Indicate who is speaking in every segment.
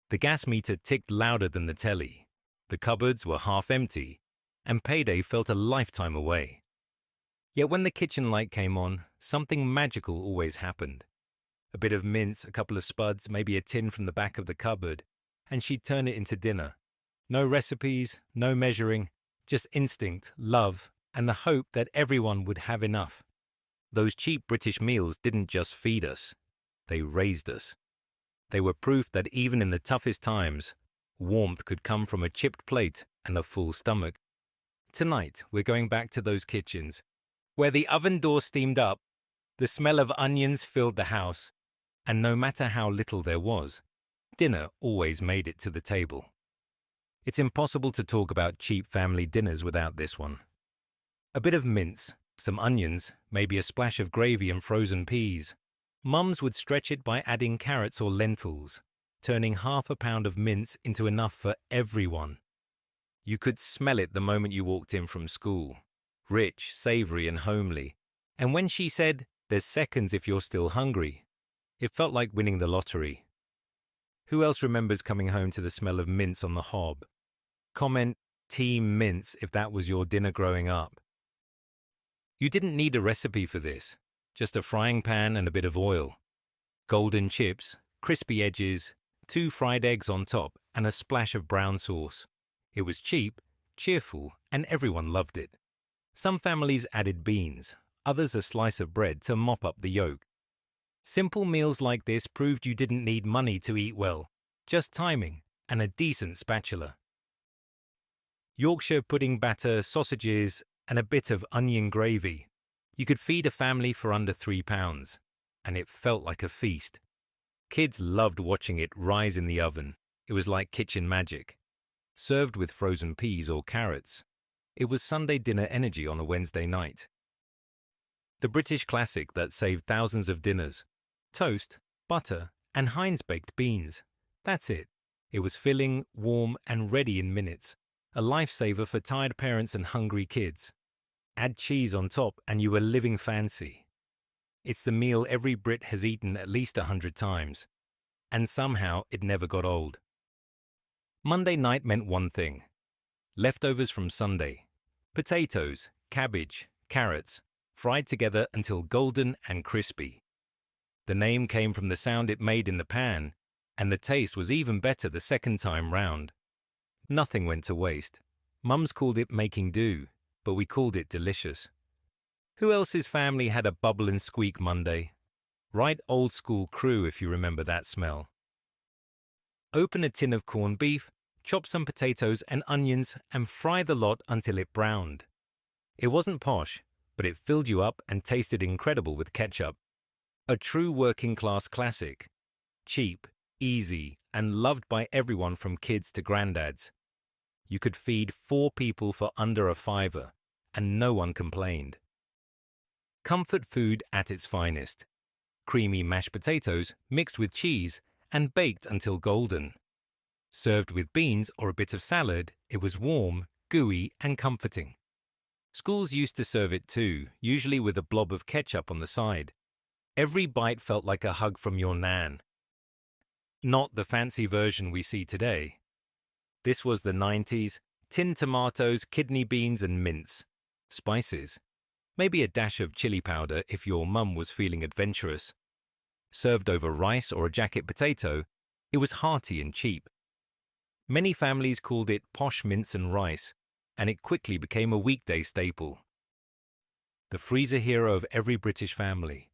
Speaker 1: The gas meter ticked louder than the telly. The cupboards were half empty, and payday felt a lifetime away. Yet when the kitchen light came on, something magical always happened. A bit of mince, a couple of spuds, maybe a tin from the back of the cupboard, and she'd turn it into dinner. No recipes, no measuring, just instinct, love, and the hope that everyone would have enough. Those cheap British meals didn't just feed us, they raised us. They were proof that even in the toughest times, warmth could come from a chipped plate and a full stomach. Tonight, we're going back to those kitchens, where the oven door steamed up, the smell of onions filled the house, and no matter how little there was, dinner always made it to the table. It's impossible to talk about cheap family dinners without this one. A bit of mince, some onions, maybe a splash of gravy and frozen peas. Mums would stretch it by adding carrots or lentils, turning half a pound of mince into enough for everyone. You could smell it the moment you walked in from school. Rich, savory and homely. And when she said, "There's seconds if you're still hungry," it felt like winning the lottery. Who else remembers coming home to the smell of mince on the hob? Comment Team Mince if that was your dinner growing up. You didn't need a recipe for this, just a frying pan and a bit of oil. Golden chips, crispy edges, 2 fried eggs on top, and a splash of brown sauce. It was cheap, cheerful, and everyone loved it. Some families added beans, others a slice of bread to mop up the yolk. Simple meals like this proved you didn't need money to eat well, just timing and a decent spatula. Yorkshire pudding batter, sausages, and a bit of onion gravy. You could feed a family for under £3, and it felt like a feast. Kids loved watching it rise in the oven. It was like kitchen magic. Served with frozen peas or carrots, it was Sunday dinner energy on a Wednesday night. The British classic that saved thousands of dinners. Toast, butter, and Heinz baked beans. That's it. It was filling, warm, and ready in minutes. A lifesaver for tired parents and hungry kids. Add cheese on top and you were living fancy. It's the meal every Brit has eaten at least 100 times. And somehow it never got old. Monday night meant one thing. Leftovers from Sunday. Potatoes, cabbage, carrots, fried together until golden and crispy. The name came from the sound it made in the pan, and the taste was even better the second time round. Nothing went to waste. Mums called it making do, but we called it delicious. Who else's family had a bubble and squeak Monday? Right old school crew if you remember that smell. Open a tin of corned beef, chop some potatoes and onions and fry the lot until it browned. It wasn't posh, but it filled you up and tasted incredible with ketchup. A true working class classic. Cheap, easy, and loved by everyone from kids to granddads. You could feed 4 people for under a £5, and no one complained. Comfort food at its finest. Creamy mashed potatoes mixed with cheese and baked until golden. Served with beans or a bit of salad, it was warm, gooey, and comforting. Schools used to serve it too, usually with a blob of ketchup on the side. Every bite felt like a hug from your nan. Not the fancy version we see today. This was the 90s, tinned tomatoes, kidney beans and mince. Spices. Maybe a dash of chili powder if your mum was feeling adventurous. Served over rice or a jacket potato, it was hearty and cheap. Many families called it posh mince and rice, and it quickly became a weekday staple. The freezer hero of every British family.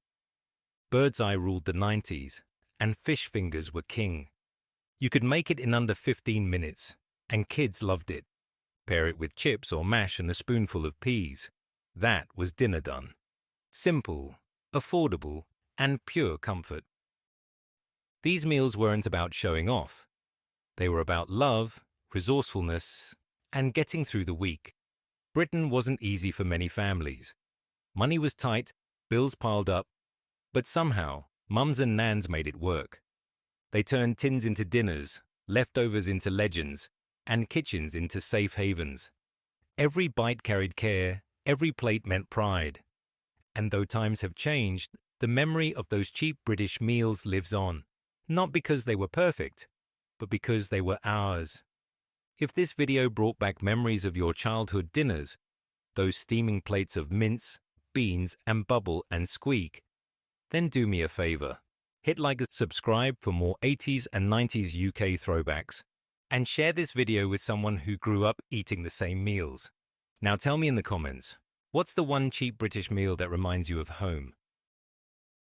Speaker 1: Bird's eye ruled the 90s, and fish fingers were king. You could make it in under 15 minutes, and kids loved it. Pair it with chips or mash and a spoonful of peas. That was dinner done. Simple, affordable, and pure comfort. These meals weren't about showing off. They were about love, resourcefulness, and getting through the week. Britain wasn't easy for many families. Money was tight, bills piled up, but somehow, mums and nans made it work. They turned tins into dinners, leftovers into legends, and kitchens into safe havens. Every bite carried care, every plate meant pride. And though times have changed, the memory of those cheap British meals lives on, not because they were perfect, but because they were ours. If this video brought back memories of your childhood dinners, those steaming plates of mince, beans, and bubble and squeak, then do me a favor. Hit like and subscribe for more 80s and 90s UK throwbacks. And share this video with someone who grew up eating the same meals. Now tell me in the comments, what's the one cheap British meal that reminds you of home?